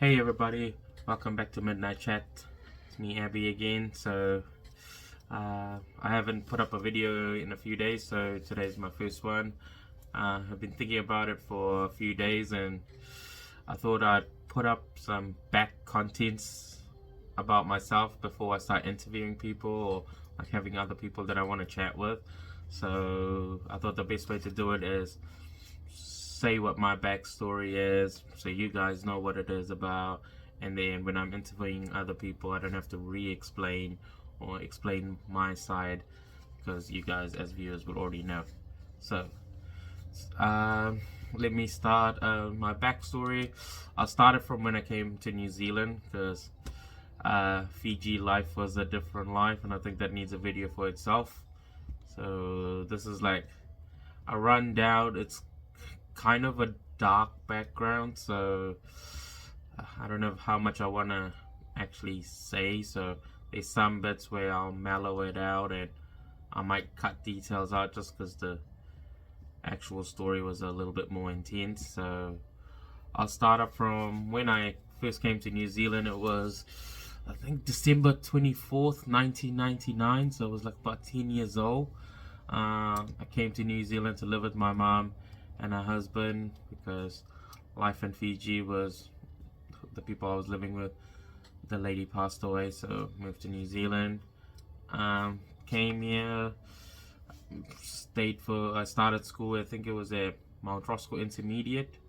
Hey everybody, welcome back to Midnight Chat. It's me, Abby, again. I haven't put up a video in a few days, so today's my first one. I've been thinking about it for a few days, and I thought I'd put up some back contents about myself before I start interviewing people or like having other people that I want to chat with. So I thought the best way to do it is say what my backstory is so you guys know what it is about, and then when I'm interviewing other people I don't have to re-explain or explain my side because you guys as viewers will already know. So let me start my backstory. I started from when I came to New Zealand because Fiji life was a different life, and I think that needs a video for itself. So this is like a rundown. It's kind of a dark background, so I don't know how much I want to actually say, so there's some bits where I'll mellow it out and I might cut details out just because the actual story was a little bit more intense. So I'll start up from when I first came to New Zealand. It was, I think, December 24th 1999, so I was like about 10 years old. I came to New Zealand to live with my mom and her husband because life in Fiji was, the people I was living with, the lady passed away, so moved to New Zealand. Came here, I started school, I think it was at Mount Roscoe Intermediate.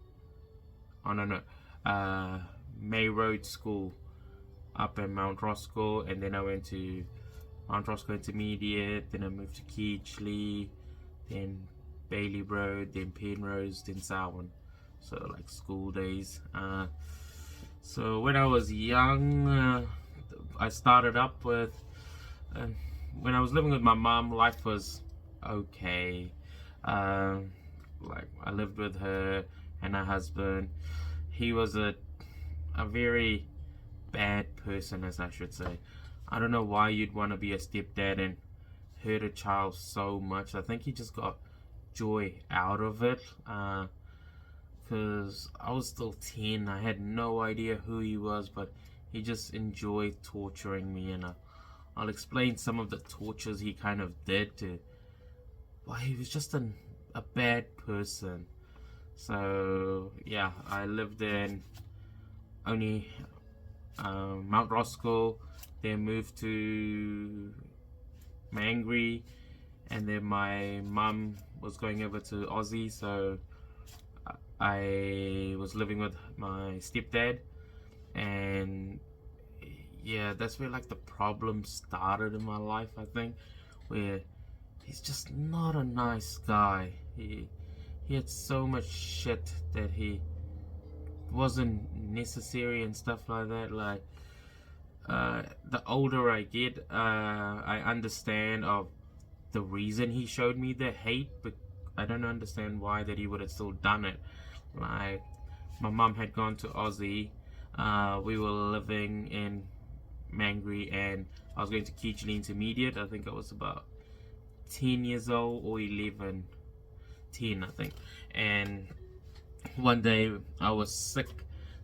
Oh no, May Road School up in Mount Roscoe, and then I went to Mount Roscoe Intermediate, then I moved to Keechley, then Bailey Road, then Penrose, then Samhain. So like school days. So when I was young, I started up with, when I was living with my mom, life was okay. Like I lived with her and her husband. He was a very bad person, as I should say. I don't know why you'd want to be a stepdad and hurt a child so much. I think he just got joy out of it, because I was still 10. I had no idea who he was, but he just enjoyed torturing me, and I'll explain some of the tortures he kind of did to why he was just a bad person. So yeah, I lived in only Mount Roscoe, then moved to Mangere, and then my mum was going over to Aussie, so I was living with my stepdad, and yeah, that's where like the problem started in my life, I think, where he's just not a nice guy. He had so much shit that he wasn't necessary and stuff like that. Like the older I get, I understand of the reason he showed me the hate, but I don't understand why that he would have still done it. Like my mom had gone to Aussie, we were living in Mangere, and I was going to Keechley Intermediate. I think I was about 10 years old or 11, 10 I think. And one day I was sick,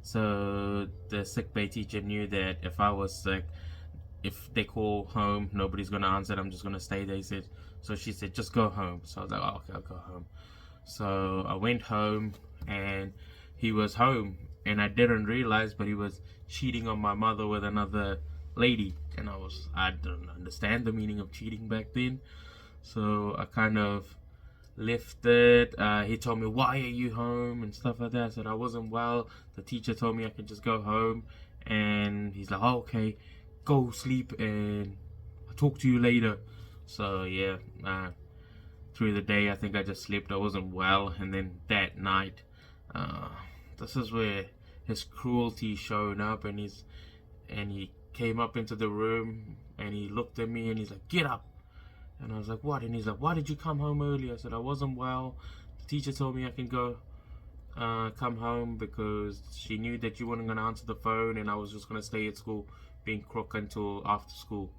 so the sick bay teacher knew that if I was sick, if they call home, nobody's gonna answer it, I'm just gonna stay there. So she said, just go home. So I was like, oh, okay, I'll go home. So I went home, and he was home, and I didn't realize, but he was cheating on my mother with another lady, and I didn't understand the meaning of cheating back then. So I kind of left it. He told me, why are you home and stuff like that. I said I wasn't well. The teacher told me I could just go home, and he's like, oh, okay, go sleep and I'll talk to you later. So yeah, through the day I think I just slept. I wasn't well, and then that night, this is where his cruelty showed up, and he came up into the room, and he looked at me and he's like, get up. And I was like, what? And he's like, why did you come home early? I said I wasn't well. The teacher told me I can go come home because she knew that you weren't going to answer the phone, and I was just going to stay at school being crook until after school.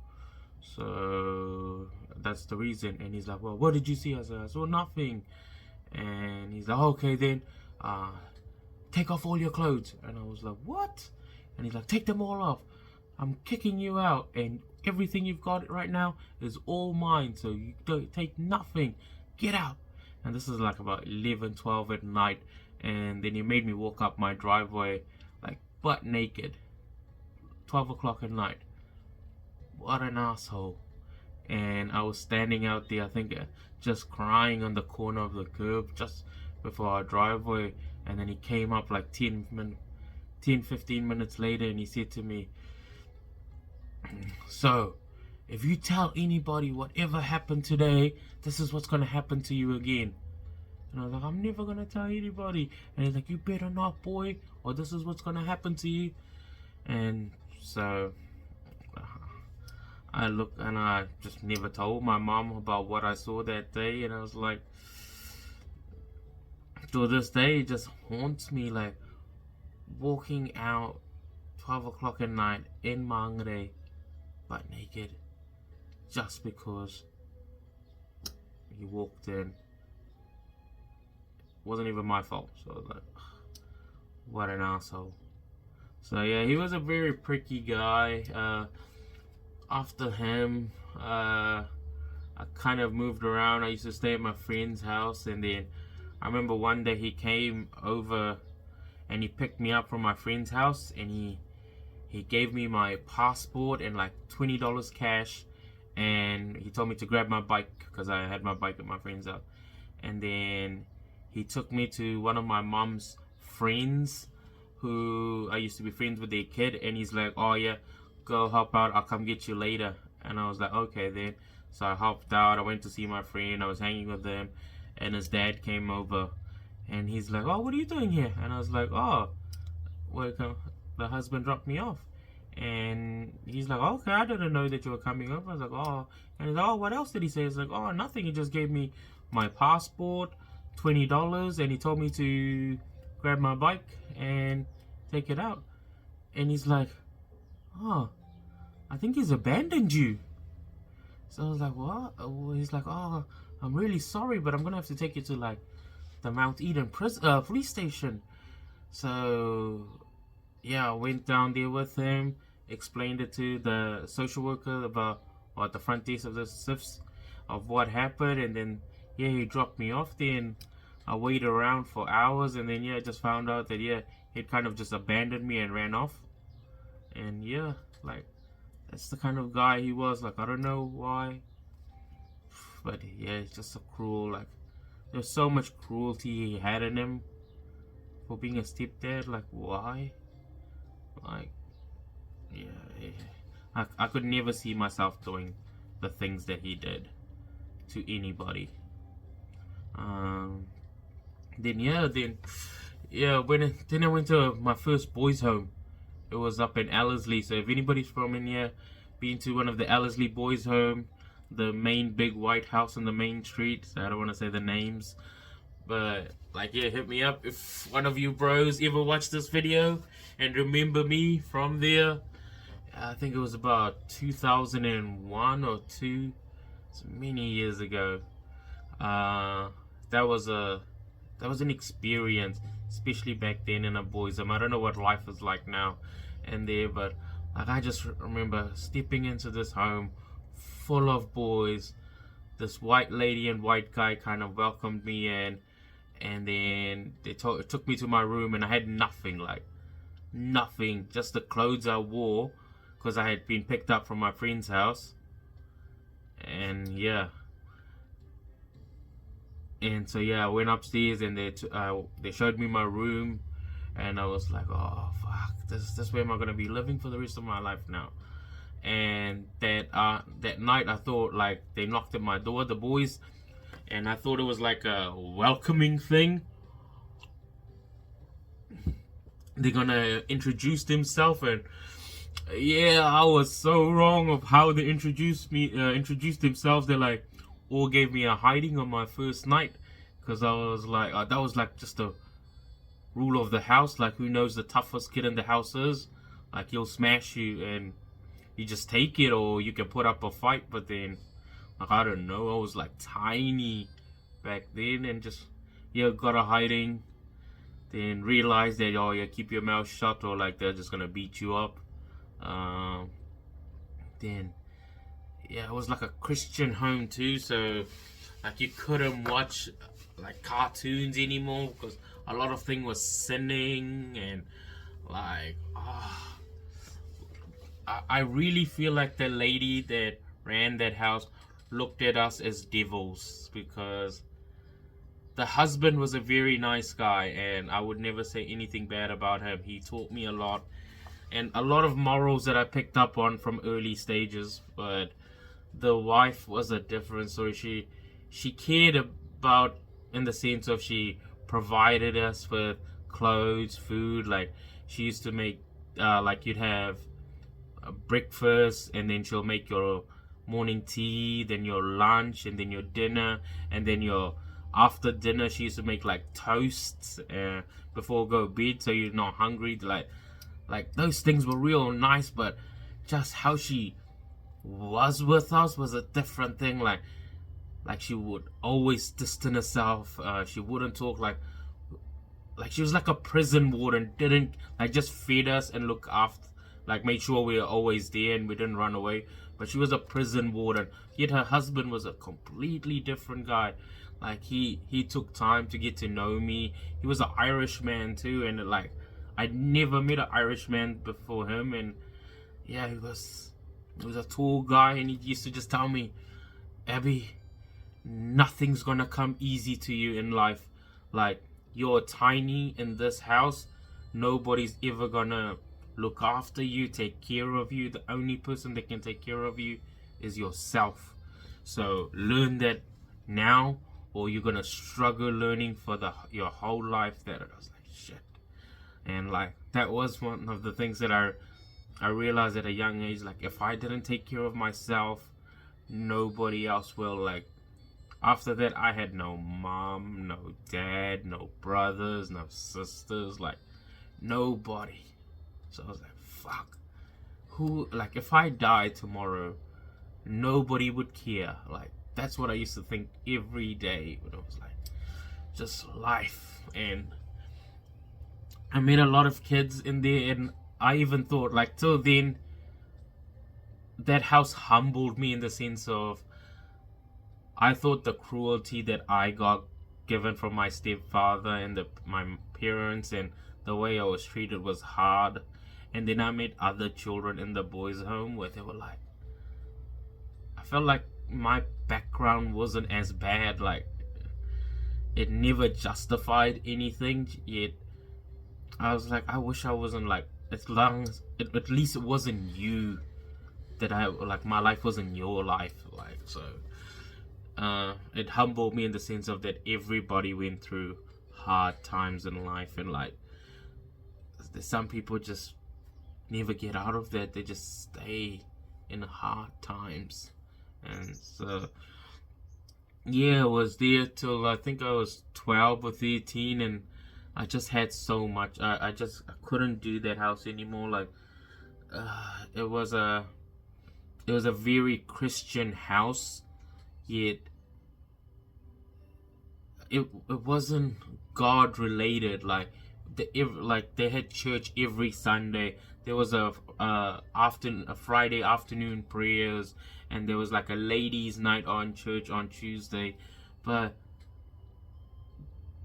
So that's the reason. And he's like, well, what did you see? I said, I saw nothing. And he's like, okay then, take off all your clothes. And I was like, what? And he's like, take them all off. I'm kicking you out, and everything you've got right now is all mine, so you don't take nothing. Get out. And this is like about 11, 12 at night, and then he made me walk up my driveway like butt naked. 12 o'clock at night. What an asshole. And I was standing out there, I think, just crying on the corner of the curb just before our driveway. And then he came up like 10, 15 minutes later, and he said to me, so if you tell anybody whatever happened today, this is what's gonna happen to you again. And I was like, I'm never gonna tell anybody. And he's like, you better not, boy, or this is what's gonna happen to you. And so I looked, and I just never told my mom about what I saw that day. And I was like, to this day, it just haunts me, like walking out 12 o'clock at night in Mangere, butt naked, just because he walked in. Wasn't even my fault. So I was like, what an asshole. So yeah, he was a very pricky guy. After him, I kind of moved around. I used to stay at my friend's house, and then I remember one day he came over and he picked me up from my friend's house, and he gave me my passport and like $20 cash, and he told me to grab my bike because I had my bike at my friend's house. And then he took me to one of my mom's friends who I used to be friends with their kid, and he's like, oh yeah, go help out, I'll come get you later. And I was like, okay then. So I helped out, I went to see my friend, I was hanging with them, and his dad came over, and he's like, oh, what are you doing here? And I was like, oh, welcome, the husband dropped me off. And he's like, okay, I didn't know that you were coming over. I was like, oh. And he's like, oh, what else did he say? It's like, oh, nothing, he just gave me my passport, $20, and he told me to grab my bike and take it out. And he's like, oh, I think he's abandoned you. So I was like, what? He's like, oh, I'm really sorry, but I'm gonna have to take you to like the Mount Eden police station. So yeah, I went down there with him, explained it to the social worker about, or at the front desk of the cyfs, of what happened. And then yeah, he dropped me off there, and I waited around for hours, and then yeah, I just found out that yeah, he'd kind of just abandoned me and ran off. And yeah, like, that's the kind of guy he was. Like, I don't know why, but yeah, he's just so cruel. Like, there's so much cruelty he had in him for being a stepdad. Like, why? Like, yeah, I could never see myself doing the things that he did to anybody. Then I went to my first boys' home. It was up in Ellerslie. So if anybody's from in here, been to one of the Ellerslie boys' home, the main big white house on the main street. So I don't want to say the names, but like, yeah, hit me up if one of you bros ever watched this video and remember me from there. I think it was about 2001 or 2, it's many years ago. That was an experience, especially back then in a boys' home. I don't know what life is like now and there, but like, I just remember stepping into this home full of boys. This white lady and white guy kind of welcomed me in, and then they took me to my room, and I had nothing, like nothing, just the clothes I wore because I had been picked up from my friend's house. And yeah, and so yeah, I went upstairs, and they showed me my room, and I was like, oh fuck, this where am I gonna be living for the rest of my life now? And that night I thought, like, they knocked at my door, the boys, and I thought it was like a welcoming thing. They're gonna introduce themselves, and yeah, I was so wrong of how they introduced themselves. They like all gave me a hiding on my first night, because I was like, that was like just a rule of the house. Like, who knows the toughest kid in the house is? Like, he'll smash you and you just take it, or you can put up a fight. But then, like, I don't know, I was like tiny back then, and just, yeah, got a hiding. then realize that, oh yeah, keep your mouth shut, or like they're just gonna beat you up. Then yeah, it was like a Christian home too, so like you couldn't watch like cartoons anymore because a lot of thing was sinning, and like I really feel like the lady that ran that house looked at us as devils, because the husband was a very nice guy and I would never say anything bad about him. He taught me a lot, and a lot of morals that I picked up on from early stages. But the wife was a different story. She cared about, in the sense of, she provided us with clothes, food. Like she used to make like you'd have a breakfast, and then she'll make your morning tea, then your lunch, and then your dinner, and then your after dinner she used to make like toasts before go to bed, so you're not hungry. Like those things were real nice, but just how she was with us was a different thing. Like she would always distance herself. She wouldn't talk. Like she was like a prison warden. Didn't like just feed us and look after, like made sure we were always there and we didn't run away. But she was a prison warden. Yet her husband was a completely different guy. Like he took time to get to know me. He was an Irish man too, and like I'd never met an Irish man before him. And yeah, he was a tall guy, and he used to just tell me, Abby, nothing's gonna come easy to you in life. Like, you're tiny in this house. Nobody's ever gonna look after you, take care of you. The only person that can take care of you is yourself. So learn that now, or you're gonna struggle learning for your whole life. That I was like, shit. And like that was one of the things that I realized at a young age. Like, if I didn't take care of myself, nobody else will. Like after that, I had no mom, no dad, no brothers, no sisters, like nobody. So I was like, fuck, who, like if I die tomorrow, nobody would care. Like that's what I used to think every day when it was like just life. And I met a lot of kids in there, and I even thought, like, till then, that house humbled me in the sense of, I thought the cruelty that I got given from my stepfather and my parents, and the way I was treated was hard. And then I met other children in the boys' home where they were like, I felt like my background wasn't as bad. Like it never justified anything. Yet I was like, I wish I wasn't like, as long as at least it wasn't you, that I like my life wasn't your life. Like so it humbled me in the sense of that everybody went through hard times in life, and like there's some people just never get out of that. They just stay in hard times. And so yeah, I was there till I think I was 12 or 13, and I just had so much. I couldn't do that house anymore. Like it was a very Christian house, yet it wasn't God related. Like they had church every Sunday. There was a Friday afternoon prayers, and there was like a ladies' night on church on Tuesday. But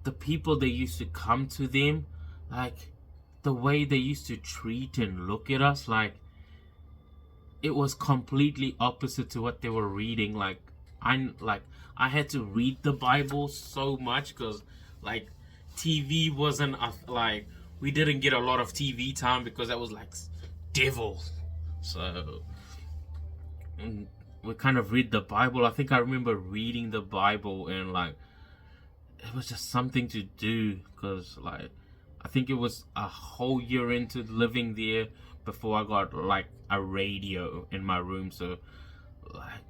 the people that used to come to them, like the way they used to treat and look at us, like it was completely opposite to what they were reading. Like I had to read the Bible so much, because like TV wasn't like, we didn't get a lot of TV time because that was like devil. So we kind of read the Bible. I think I remember reading the Bible, and like it was just something to do, because like I think it was a whole year into living there before I got like a radio in my room. So like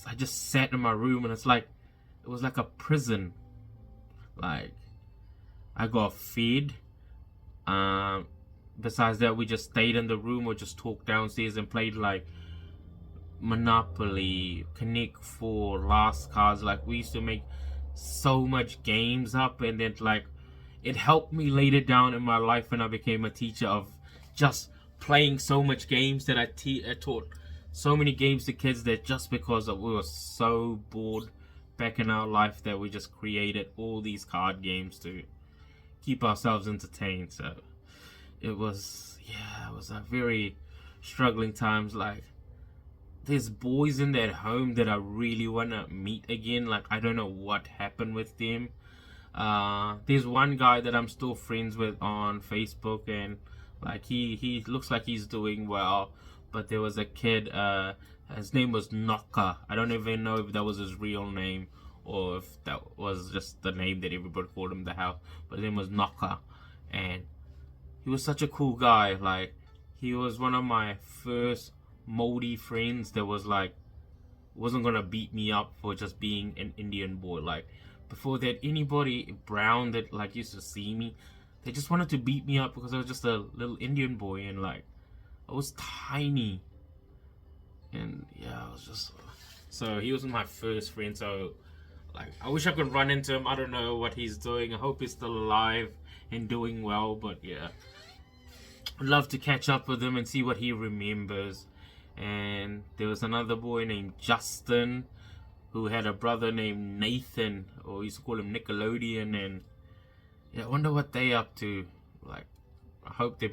I just sat in my room, and it was like a prison. Like I got fed. Besides that, we just stayed in the room or just talked downstairs and played like Monopoly, Connect 4, Last Cards. Like we used to make so much games up, and then like it helped me later down in my life when I became a teacher, of just playing so much games that I taught so many games to kids, that just because we were so bored back in our life, that we just created all these card games to keep ourselves entertained. So it was a very struggling times. Like, there's boys in that home that I really want to meet again. Like, I don't know what happened with them. There's one guy that I'm still friends with on Facebook, and like he looks like he's doing well. But there was a kid, his name was Knocker. I don't even know if that was his real name or if that was just the name that everybody called him the house. But his name was Knocker, and he was such a cool guy. Like, he was one of my first moldy friends that was like, wasn't gonna beat me up for just being an Indian boy. Like, before that, anybody brown that like used to see me, they just wanted to beat me up because I was just a little Indian boy, and like, I was tiny. And yeah, I was just, so he was my first friend. So like, I wish I could run into him. I don't know what he's doing. I hope he's still alive and doing well. But yeah, I'd love to catch up with him and see what he remembers. And there was another boy named Justin who had a brother named Nathan, or we used to call him Nickelodeon. And yeah, I wonder what they up to. Like, I hope they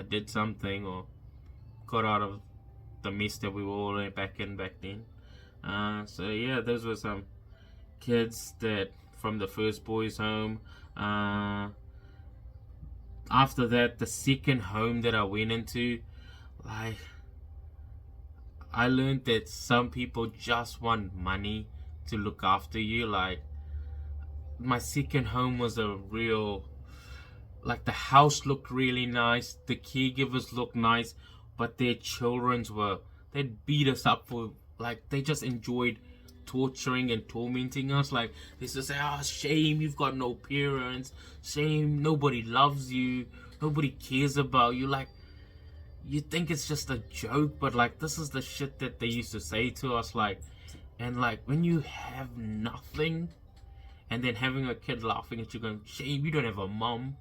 did something or got out of the mess that we were all in back then. So yeah, those were some kids that from the first boys' home. After that, the second home that I went into, like, I learned that some people just want money to look after you. Like, my second home was a real, like, the house looked really nice, the caregivers looked nice, but their they'd beat us up for, like, they just enjoyed torturing and tormenting us. Like, they used to say, oh, shame you've got no parents, shame nobody loves you, nobody cares about you. Like, you think it's just a joke, but like, this is the shit that they used to say to us. Like, and like, when you have nothing and then having a kid laughing at you going, shame you don't have a mom,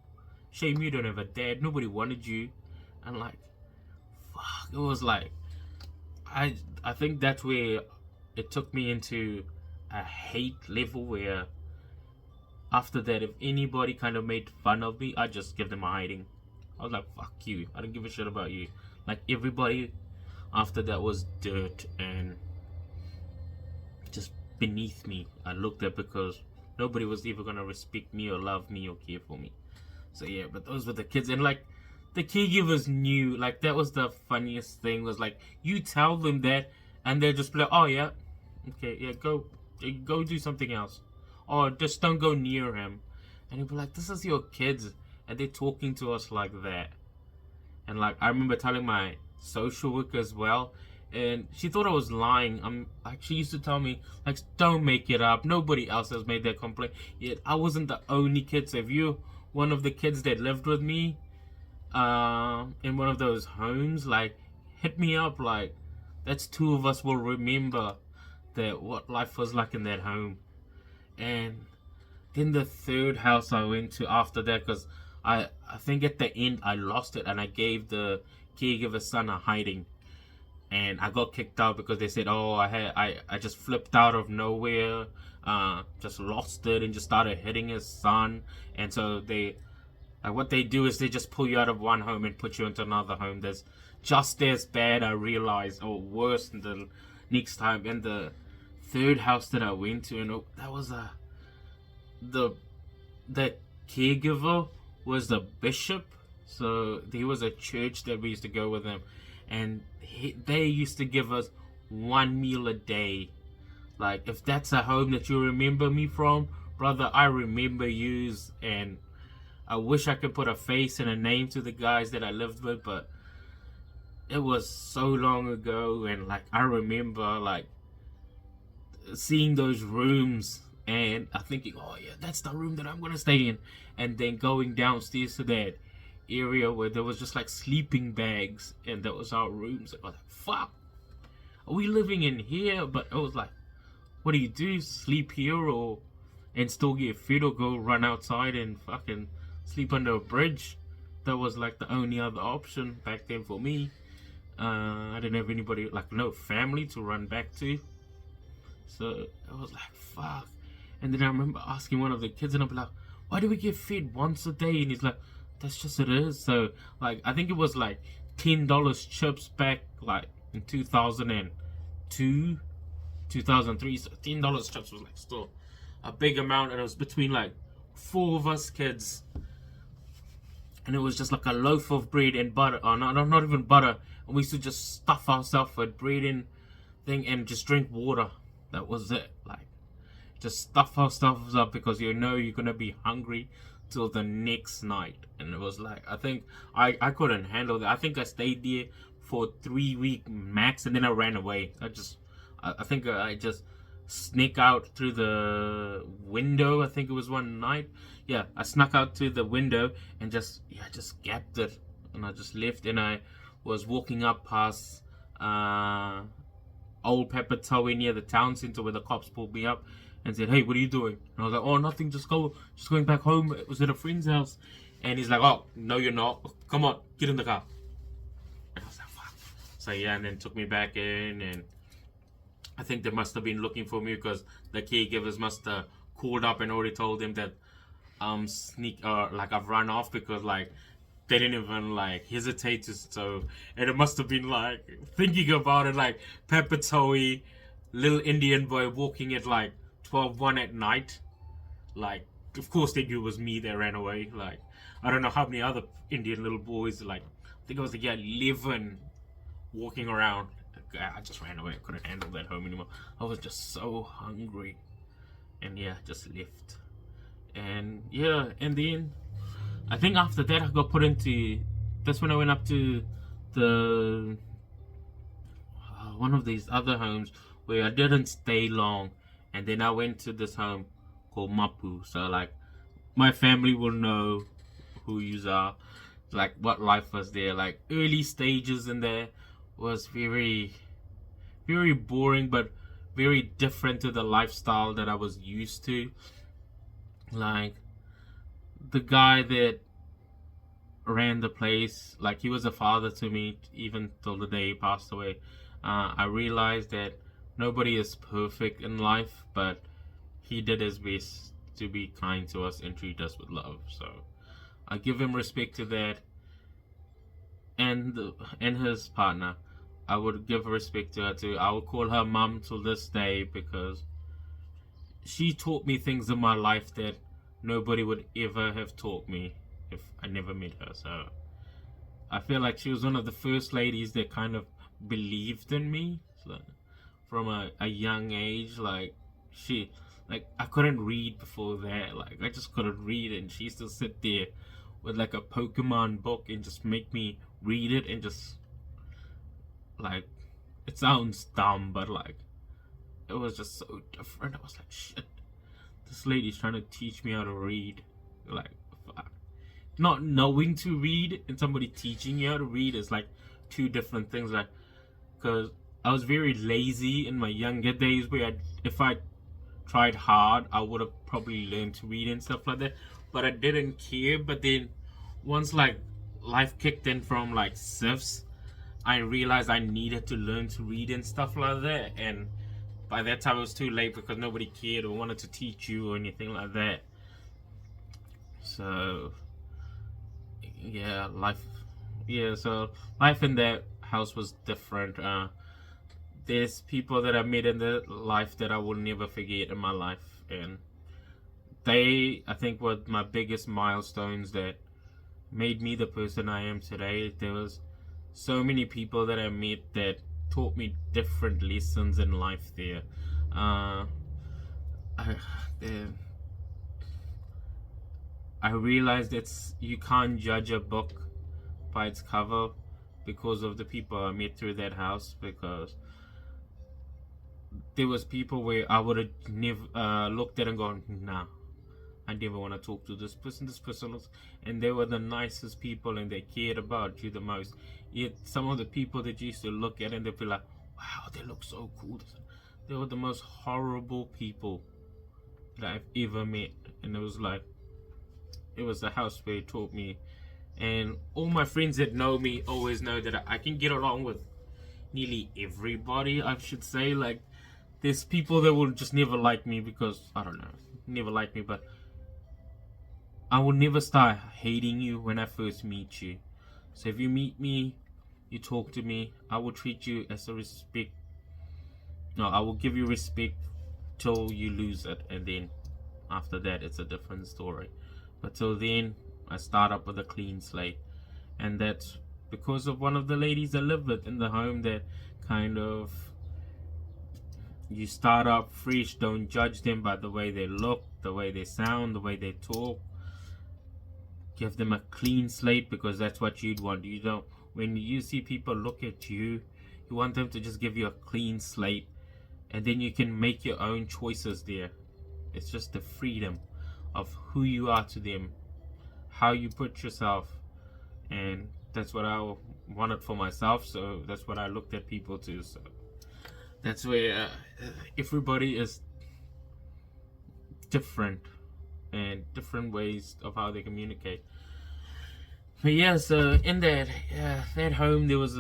shame you don't have a dad, nobody wanted you. And like, fuck, it was like, I think that's where it took me into a hate level, where after that, if anybody kind of made fun of me, I'd just give them a hiding. I was like, fuck you, I don't give a shit about you. Like, everybody after that was dirt and just beneath me, I looked at, because nobody was ever gonna respect me or love me or care for me. So yeah, but those were the kids. And like, the caregivers knew. Like, that was the funniest thing, was like, you tell them that and they'll just be like, oh yeah, okay, yeah, go do something else, or just don't go near him. And you'll be like, this is your kids, and they're talking to us like that. And like, I remember telling my social worker as well, and she thought I was lying. Like, she used to tell me, like, don't make it up, nobody else has made that complaint. Yet I wasn't the only kid. So if you're one of the kids that lived with me in one of those homes, like, hit me up. Like, that's two of us will remember that, what life was like in that home. And then the third house I went to after that, because I think at the end I lost it and I gave the caregiver's son a hiding, and I got kicked out because they said, oh, I just flipped out of nowhere, just lost it and just started hitting his son. And so what they do is they just pull you out of one home and put you into another home that's just as bad, I realized, or worse the next time. And the third house that I went to, and that was the caregiver was the bishop. So there was a church that we used to go with him, and they used to give us one meal a day. Like, if that's a home that you remember me from, brother, I remember yous. And I wish I could put a face and a name to the guys that I lived with, but it was so long ago. And like, I remember like seeing those rooms and I thinking, oh yeah, that's the room that I'm gonna stay in. And then going downstairs to that area where there was just like sleeping bags, and that was our rooms. I was like, fuck, are we living in here? But it was like, what do? Sleep here or and still get fed or go run outside and fucking sleep under a bridge. That was like the only other option back then for me. I didn't have anybody, like no family to run back to. So it was like, fuck. And then I remember asking one of the kids, and I'm like, why do we get fed once a day? And he's like, that's just it is. So like, I think it was like $10 chips back like in 2002, 2003. So $10 chips was like still a big amount, and it was between like 4 of us kids. And it was just like a loaf of bread and butter, or not even butter. And we used to just stuff ourselves with bread and thing and just drink water. That was it. Like, just stuff ourselves up because you know you're gonna be hungry till the next night. And it was like, I think I couldn't handle that. I think I stayed there for 3 weeks max, and then I ran away. I think I just sneak out through the window. I think it was one night. Yeah, I snuck out to the window and just gapped it, and I just left. And I was walking up past Old Pepper Towie near the town center where the cops pulled me up and said, "Hey, what are you doing?" And I was like, "Oh, nothing. Just going back home. It was at a friend's house." And he's like, "Oh, no, you're not. Come on, get in the car." And I was like, "Fuck." So yeah, and then took me back in, and I think they must have been looking for me because the caregivers must have called up and already told them that like I've run off, because like they didn't even like hesitate to. So, and it must have been like, thinking about it, like Pepper Towie, little Indian boy walking at like 12:01 at night. Like, of course they knew it was me that ran away. Like, I don't know how many other Indian little boys, like I think I was like 11, walking around. I just ran away. I couldn't handle that home anymore. I was just so hungry. And yeah, just left. And yeah, and then I think after that I got put into, that's when I went up to the one of these other homes where I didn't stay long. And then I went to this home called Mapu. So like, my family will know who you are, like what life was there. Like, early stages in there was very, very boring, but very different to the lifestyle that I was used to. Like, the guy that ran the place, like, he was a father to me even till the day he passed away. I realized that nobody is perfect in life, but he did his best to be kind to us and treat us with love. So I give him respect to that. And his partner, I would give respect to her too. I would call her mum till this day, because she taught me things in my life that nobody would ever have taught me if I never met her. So I feel like she was one of the first ladies that kind of believed in me. So, from a young age, like, I couldn't read before that. Like, I just couldn't read, and she used to sit there with like a Pokemon book and just make me read it, and just, like, it sounds dumb, but like, it was just so different. I was like, shit, this lady's trying to teach me how to read. Like, fuck. Not knowing to read and somebody teaching you how to read is like two different things. Like, because I was very lazy in my younger days, where if I tried hard, I would have probably learned to read and stuff like that. But I didn't care. But then once like life kicked in from like cyfs, I realized I needed to learn to read and stuff like that. And by that time it was too late, because nobody cared or wanted to teach you or anything like that. So yeah, so life in that house was different. There's people that I met in the life that I will never forget in my life, and they, I think, were my biggest milestones that made me the person I am today. There was so many people that I met that taught me different lessons in life there. I realized you can't judge a book by its cover because of the people I met through that house, because there was people where I would have never looked at and gone, nah, I never want to talk to this person. This person looks, and they were the nicest people, and they cared about you the most. Yet some of the people that you used to look at and they'd be like, wow, they look so cool, they were the most horrible people that I've ever met, and it was the house where it taught me. And all my friends that know me always know that I can get along with nearly everybody, I should say. Like, there's people that will just never like me because, I don't know, never like me, but I will never start hating you when I first meet you. So if you meet me, you talk to me, I will treat you as a respect. No, I will give you respect till you lose it, and then after that it's a different story. But till then, I start up with a clean slate. And that's because of one of the ladies that live in the home, that kind of, you start up fresh. Don't judge them by the way they look, the way they sound, the way they talk. Give them a clean slate, because that's what you'd want. You don't, when you see people look at you, you want them to just give you a clean slate, and then you can make your own choices there. It's just the freedom of who you are to them, how you put yourself, and that's what I wanted for myself. So that's what I looked at people to. So that's where everybody is different, and different ways of how they communicate. But yeah, so in that home, there was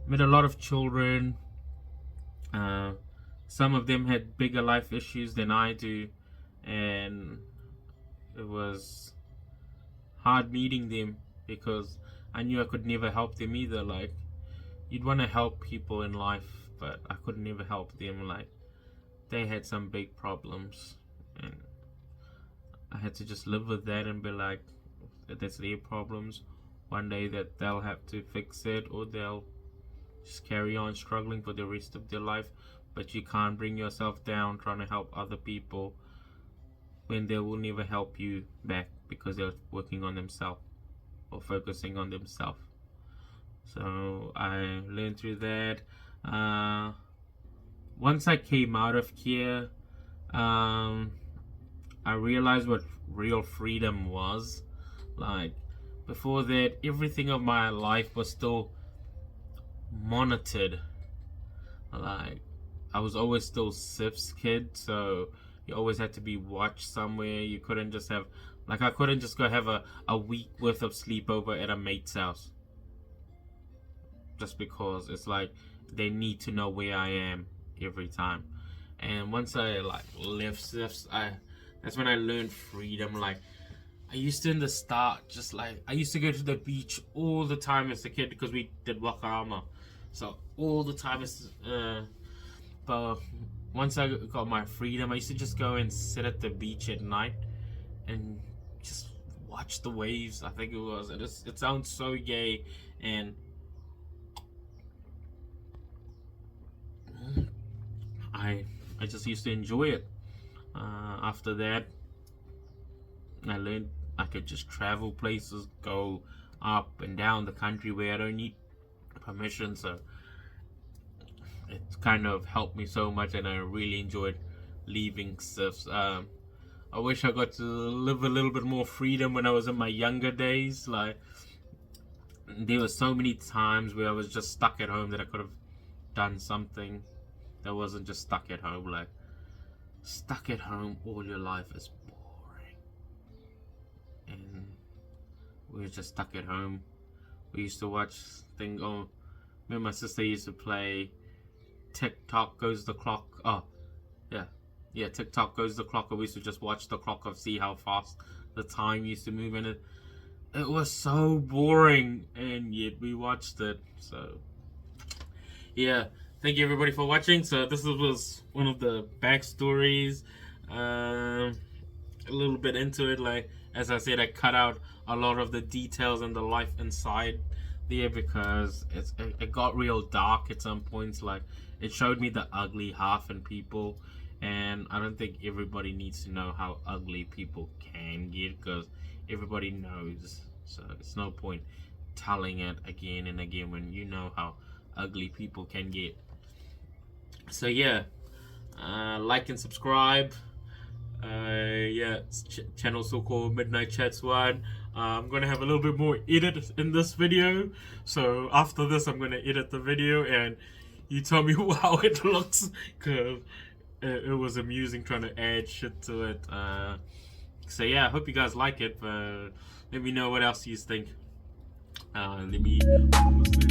met a lot of children. Some of them had bigger life issues than I do, and it was hard meeting them because I knew I could never help them either. Like, you'd want to help people in life, but I could never help them. Like, they had some big problems, and I had to just live with that and be like, that's their problems. One day that they'll have to fix it, or they'll just carry on struggling for the rest of their life. But you can't bring yourself down trying to help other people when they will never help you back, because they're working on themselves or focusing on themselves. So I learned through that. Once I came out of care, I realized what real freedom was. Like, before that, everything of my life was still monitored. Like, I was always still cyfs kid, so you always had to be watched somewhere. You couldn't just have, like, I couldn't just go have a week worth of sleepover at a mate's house, just because it's like they need to know where I am every time. And once I like left cyfs, that's when I learned freedom. Like, I used to, in the start, just like, I used to go to the beach all the time as a kid because we did wakarama, so all the time but once I got my freedom, I used to just go and sit at the beach at night and just watch the waves. I think it was. It sounds so gay, and I just used to enjoy it. After that, I learned I could just travel places, go up and down the country where I don't need permission. So it kind of helped me so much, and I really enjoyed leaving cyfs. I wish I got to live a little bit more freedom when I was in my younger days. Like, there were so many times where I was just stuck at home that I could have done something that wasn't just stuck at home. Like, stuck at home all your life is boring, and we were just stuck at home. We used to watch me and my sister used to play TikTok Goes the Clock. Oh, yeah, TikTok Goes the Clock. And we used to just watch the clock of see how fast the time used to move, and it was so boring, and yet we watched it. So yeah, thank you everybody for watching. So this was one of the backstories. A little bit into it. Like, as I said, I cut out a lot of the details and the life inside there because it got real dark at some points. Like, it showed me the ugly half in people, and I don't think everybody needs to know how ugly people can get, because everybody knows. So it's no point telling it again and again when you know how ugly people can get. So yeah, like and subscribe. Yeah, channel so called Midnightchats1. I'm gonna have a little bit more edit in this video, so after this I'm gonna edit the video and you tell me how it looks, cause it was amusing trying to add shit to it. So yeah, I hope you guys like it. But let me know what else you think. Let me pause this.